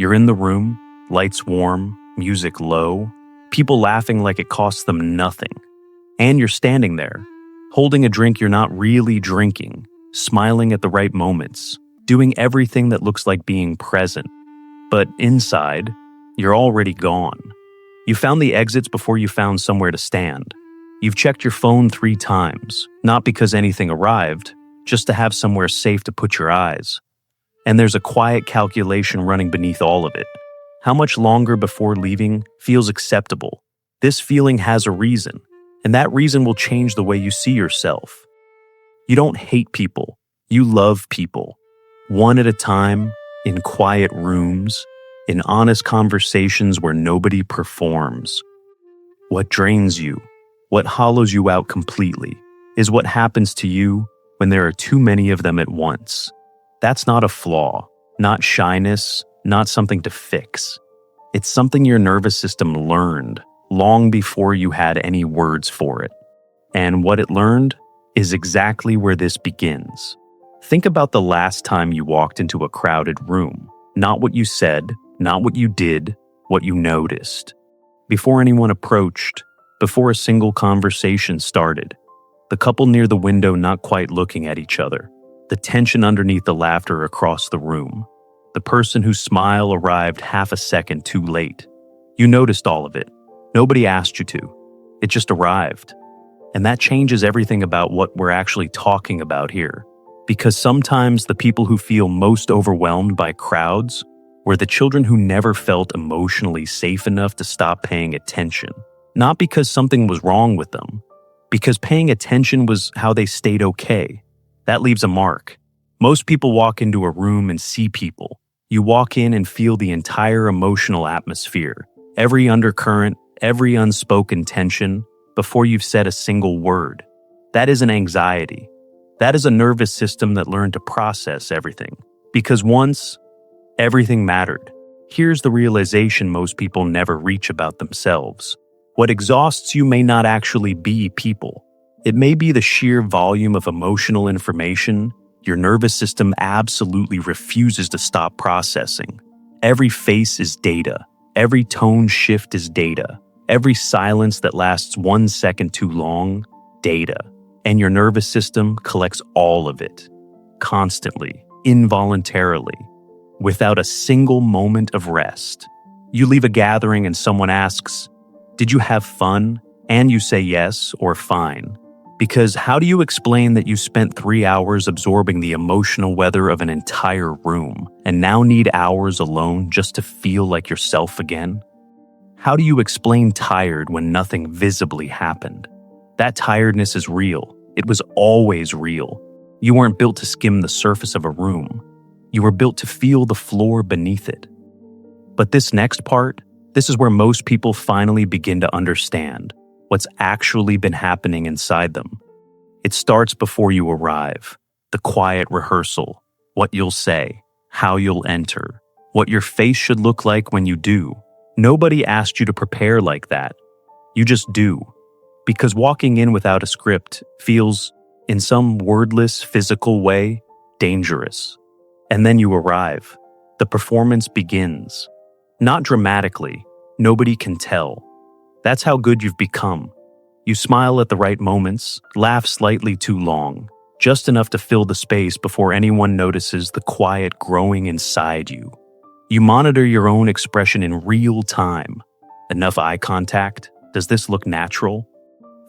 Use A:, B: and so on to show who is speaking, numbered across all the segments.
A: You're in the room, lights warm, music low, people laughing like it costs them nothing. And you're standing there, holding a drink you're not really drinking, smiling at the right moments, doing everything that looks like being present. But inside, you're already gone. You found the exits before you found somewhere to stand. You've checked your phone 3 times, not because anything arrived, just to have somewhere safe to put your eyes. And there's a quiet calculation running beneath all of it. How much longer before leaving feels acceptable? This feeling has a reason, and that reason will change the way you see yourself. You don't hate people, you love people. One at a time, in quiet rooms, in honest conversations where nobody performs. What drains you, what hollows you out completely, is what happens to you when there are too many of them at once. That's not a flaw, not shyness, not something to fix. It's something your nervous system learned long before you had any words for it. And what it learned is exactly where this begins. Think about the last time you walked into a crowded room. Not what you said, not what you did, what you noticed. Before anyone approached, before a single conversation started, the couple near the window not quite looking at each other, the tension underneath the laughter across the room, the person whose smile arrived half a second too late. You noticed all of it. Nobody asked you to. It just arrived. And that changes everything about what we're actually talking about here. Because sometimes the people who feel most overwhelmed by crowds were the children who never felt emotionally safe enough to stop paying attention. Not because something was wrong with them, because paying attention was how they stayed okay. That leaves a mark. Most people walk into a room and see people. You walk in and feel the entire emotional atmosphere, every undercurrent, every unspoken tension, before you've said a single word. That isn't anxiety. That is a nervous system that learned to process everything. Because once, everything mattered. Here's the realization most people never reach about themselves. What exhausts you may not actually be people. It may be the sheer volume of emotional information your nervous system absolutely refuses to stop processing. Every face is data. Every tone shift is data. Every silence that lasts 1 second too long, data. And your nervous system collects all of it. Constantly, involuntarily, without a single moment of rest. You leave a gathering and someone asks, "Did you have fun?" And you say yes or fine. Because how do you explain that you spent 3 hours absorbing the emotional weather of an entire room and now need hours alone just to feel like yourself again? How do you explain tired when nothing visibly happened? That tiredness is real. It was always real. You weren't built to skim the surface of a room. You were built to feel the floor beneath it. But this next part, this is where most people finally begin to understand what's actually been happening inside them. It starts before you arrive, the quiet rehearsal, what you'll say, how you'll enter, what your face should look like when you do. Nobody asked you to prepare like that. You just do. Because walking in without a script feels, in some wordless, physical way, dangerous. And then you arrive. The performance begins. Not dramatically. Nobody can tell. That's how good you've become. You smile at the right moments, laugh slightly too long, just enough to fill the space before anyone notices the quiet growing inside you. You monitor your own expression in real time. Enough eye contact? Does this look natural?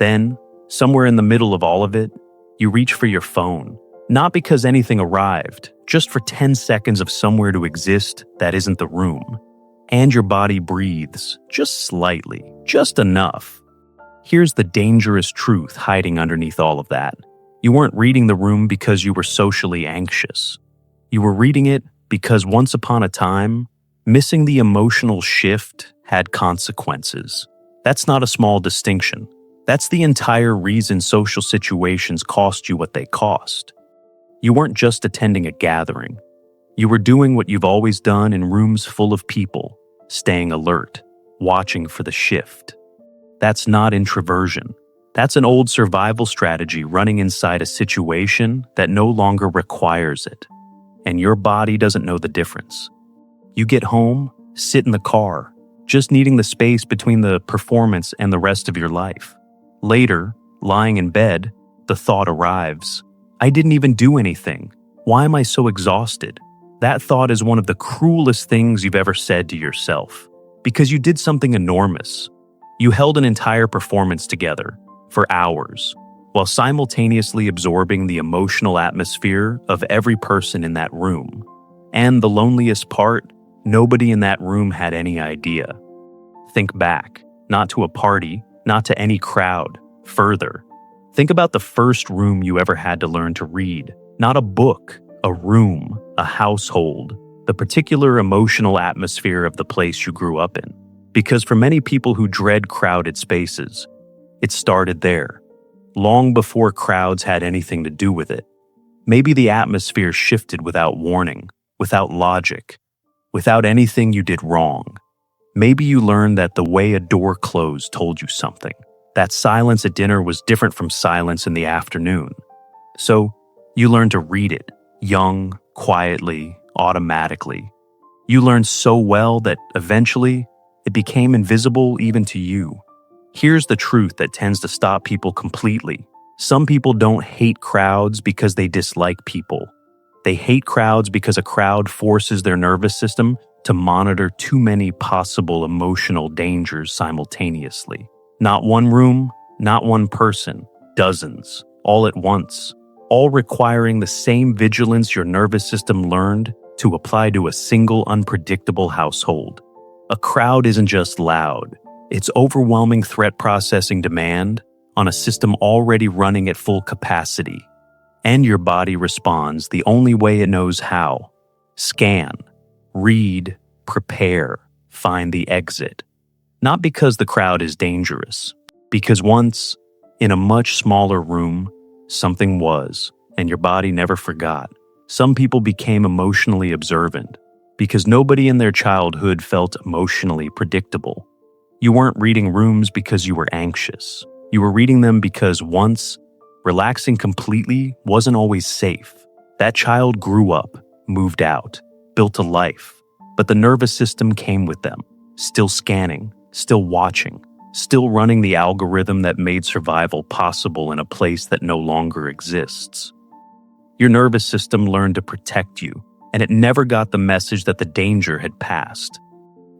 A: Then, somewhere in the middle of all of it, you reach for your phone. Not because anything arrived, just for 10 seconds of somewhere to exist that isn't the room. And your body breathes, just slightly, just enough. Here's the dangerous truth hiding underneath all of that. You weren't reading the room because you were socially anxious. You were reading it because once upon a time, missing the emotional shift had consequences. That's not a small distinction. That's the entire reason social situations cost you what they cost. You weren't just attending a gathering. You were doing what you've always done in rooms full of people, staying alert, watching for the shift. That's not introversion. That's an old survival strategy running inside a situation that no longer requires it. And your body doesn't know the difference. You get home, sit in the car, just needing the space between the performance and the rest of your life. Later, lying in bed, the thought arrives. I didn't even do anything. Why am I so exhausted? That thought is one of the cruelest things you've ever said to yourself, because you did something enormous. You held an entire performance together for hours, while simultaneously absorbing the emotional atmosphere of every person in that room. And the loneliest part, nobody in that room had any idea. Think back, not to a party, not to any crowd, further. Think about the first room you ever had to learn to read. Not a book, a room, a household, the particular emotional atmosphere of the place you grew up in. Because for many people who dread crowded spaces, it started there, long before crowds had anything to do with it. Maybe the atmosphere shifted without warning, without logic, without anything you did wrong. Maybe you learned that the way a door closed told you something, that silence at dinner was different from silence in the afternoon. So you learned to read it, young, quietly, automatically. You learned so well that eventually it became invisible even to you. Here's the truth that tends to stop people completely. Some people don't hate crowds because they dislike people. They hate crowds because a crowd forces their nervous system to monitor too many possible emotional dangers simultaneously. Not one room, not one person, dozens, all at once, all requiring the same vigilance your nervous system learned to apply to a single unpredictable household. A crowd isn't just loud, it's overwhelming threat processing demand on a system already running at full capacity. And your body responds the only way it knows how. Scan, read, prepare, find the exit. Not because the crowd is dangerous, because once, in a much smaller room, something was, and your body never forgot. Some people became emotionally observant, because nobody in their childhood felt emotionally predictable. You weren't reading rooms because you were anxious. You were reading them because once, relaxing completely wasn't always safe. That child grew up, moved out, built a life, but the nervous system came with them, still scanning, still watching, still running the algorithm that made survival possible in a place that no longer exists. Your nervous system learned to protect you, and it never got the message that the danger had passed.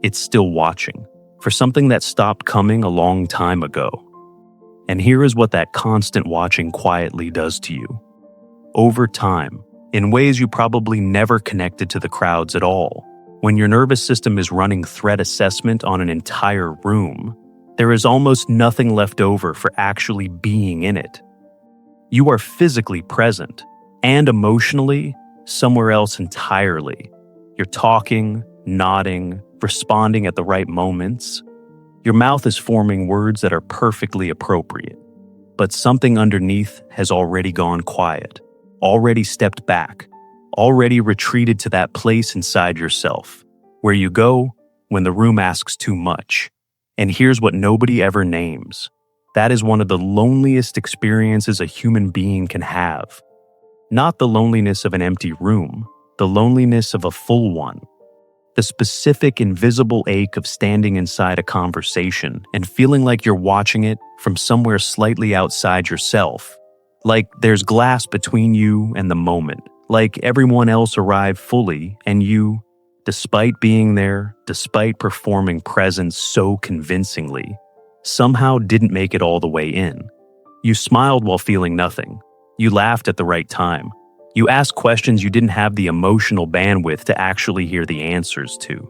A: It's still watching, for something that stopped coming a long time ago. And here is what that constant watching quietly does to you. Over time, in ways you probably never connected to the crowds at all, when your nervous system is running threat assessment on an entire room, there is almost nothing left over for actually being in it. You are physically present, and emotionally, somewhere else entirely. You're talking, nodding, responding at the right moments. Your mouth is forming words that are perfectly appropriate, but something underneath has already gone quiet, already stepped back, already retreated to that place inside yourself, where you go when the room asks too much. And here's what nobody ever names. That is one of the loneliest experiences a human being can have. Not the loneliness of an empty room, the loneliness of a full one. The specific invisible ache of standing inside a conversation and feeling like you're watching it from somewhere slightly outside yourself. Like there's glass between you and the moment. Like everyone else arrived fully and you, despite being there, despite performing presence so convincingly, somehow didn't make it all the way in. You smiled while feeling nothing. You laughed at the right time. You asked questions you didn't have the emotional bandwidth to actually hear the answers to.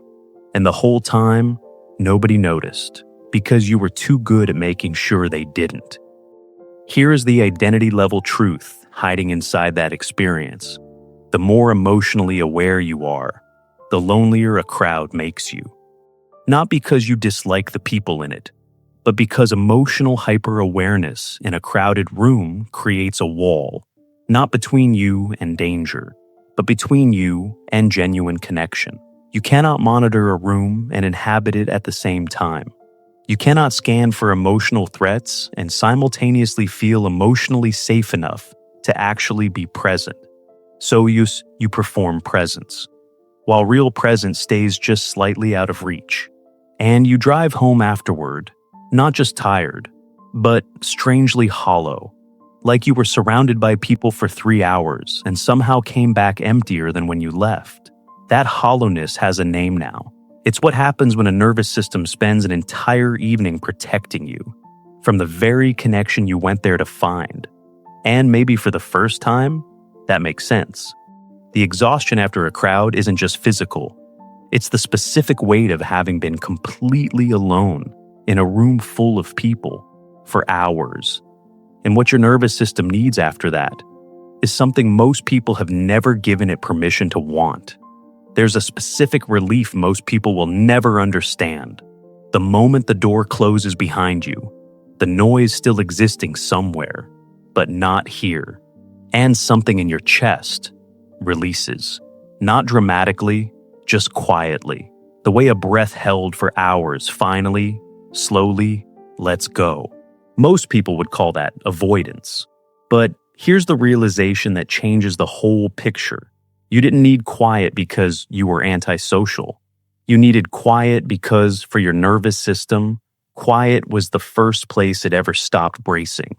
A: And the whole time, nobody noticed, because you were too good at making sure they didn't. Here is the identity-level truth hiding inside that experience. The more emotionally aware you are, the lonelier a crowd makes you. Not because you dislike the people in it, but because emotional hyperawareness in a crowded room creates a wall. Not between you and danger, but between you and genuine connection. You cannot monitor a room and inhabit it at the same time. You cannot scan for emotional threats and simultaneously feel emotionally safe enough to actually be present. So you perform presence. while real presence stays just slightly out of reach. And you drive home afterward, not just tired, but strangely hollow, like you were surrounded by people for 3 hours and somehow came back emptier than when you left. That hollowness has a name now. It's what happens when a nervous system spends an entire evening protecting you from the very connection you went there to find. And maybe for the first time, that makes sense. The exhaustion after a crowd isn't just physical. It's the specific weight of having been completely alone in a room full of people for hours. And what your nervous system needs after that is something most people have never given it permission to want. There's a specific relief most people will never understand. The moment the door closes behind you, the noise still existing somewhere, but not here. And something in your chest releases. Not dramatically, just quietly. The way a breath held for hours finally, slowly, lets go. Most people would call that avoidance. But here's the realization that changes the whole picture. You didn't need quiet because you were antisocial. You needed quiet because, for your nervous system, quiet was the first place it ever stopped bracing.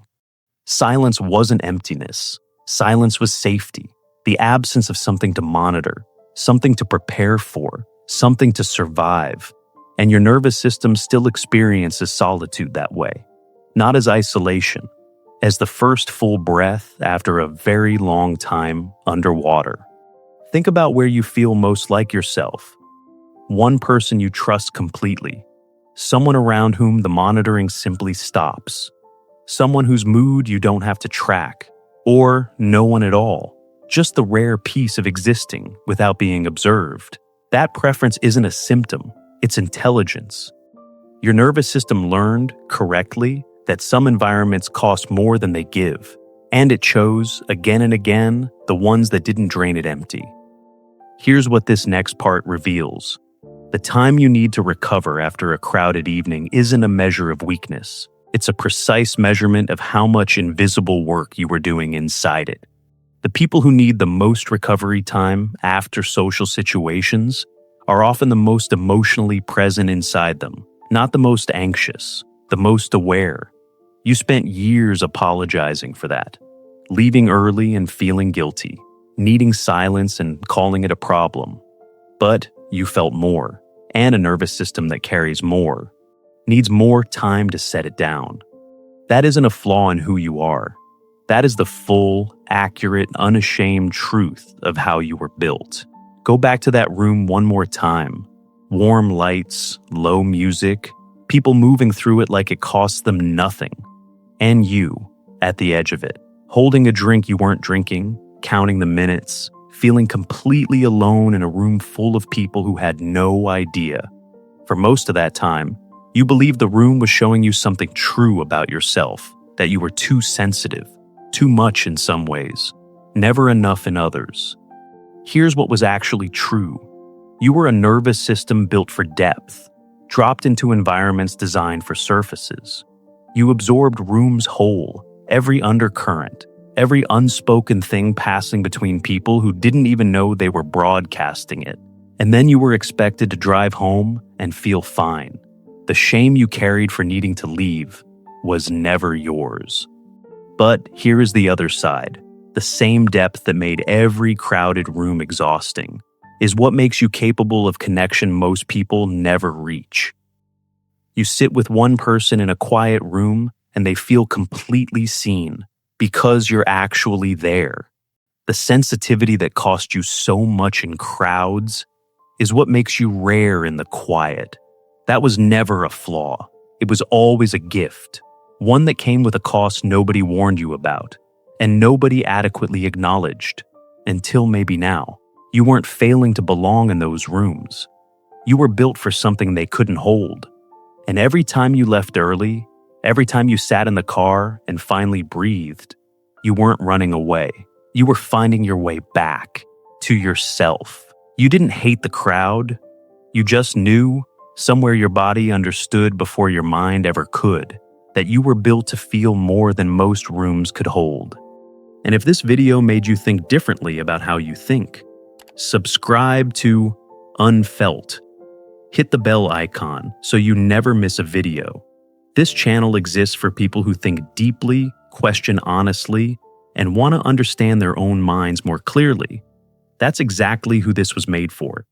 A: Silence wasn't emptiness. Silence was safety, the absence of something to monitor, something to prepare for, something to survive. And your nervous system still experiences solitude that way. Not as isolation, as the first full breath after a very long time underwater. Think about where you feel most like yourself. One person you trust completely. Someone around whom the monitoring simply stops. Someone whose mood you don't have to track. Or no one at all. Just the rare peace of existing without being observed. That preference isn't a symptom, it's intelligence. Your nervous system learned, correctly, that some environments cost more than they give, and it chose, again and again, the ones that didn't drain it empty. Here's what this next part reveals. The time you need to recover after a crowded evening isn't a measure of weakness. It's a precise measurement of how much invisible work you were doing inside it. The people who need the most recovery time after social situations are often the most emotionally present inside them, not the most anxious, the most aware. You spent years apologizing for that, leaving early and feeling guilty, needing silence and calling it a problem. But you felt more, and a nervous system that carries more, needs more time to set it down. That isn't a flaw in who you are. That is the full, accurate, unashamed truth of how you were built. Go back to that room one more time. Warm lights, low music, people moving through it like it cost them nothing. And you, at the edge of it, holding a drink you weren't drinking, counting the minutes, feeling completely alone in a room full of people who had no idea. For most of that time, you believed the room was showing you something true about yourself, that you were too sensitive, too much in some ways, never enough in others. Here's what was actually true. You were a nervous system built for depth, dropped into environments designed for surfaces. You absorbed rooms whole, every undercurrent, every unspoken thing passing between people who didn't even know they were broadcasting it. And then you were expected to drive home and feel fine. The shame you carried for needing to leave was never yours. But here is the other side. The same depth that made every crowded room exhausting is what makes you capable of connection most people never reach. You sit with one person in a quiet room and they feel completely seen because you're actually there. The sensitivity that cost you so much in crowds is what makes you rare in the quiet. That was never a flaw. It was always a gift, one that came with a cost nobody warned you about, and nobody adequately acknowledged, until maybe now. You weren't failing to belong in those rooms. You were built for something they couldn't hold. And every time you left early, every time you sat in the car and finally breathed, you weren't running away. You were finding your way back to yourself. You didn't hate the crowd. You just knew, somewhere your body understood before your mind ever could, that you were built to feel more than most rooms could hold. And if this video made you think differently about how you think, Subscribe to UNFELT. Hit the bell icon so you never miss a video. This channel exists for people who think deeply, question honestly, and want to understand their own minds more clearly. That's exactly who this was made for.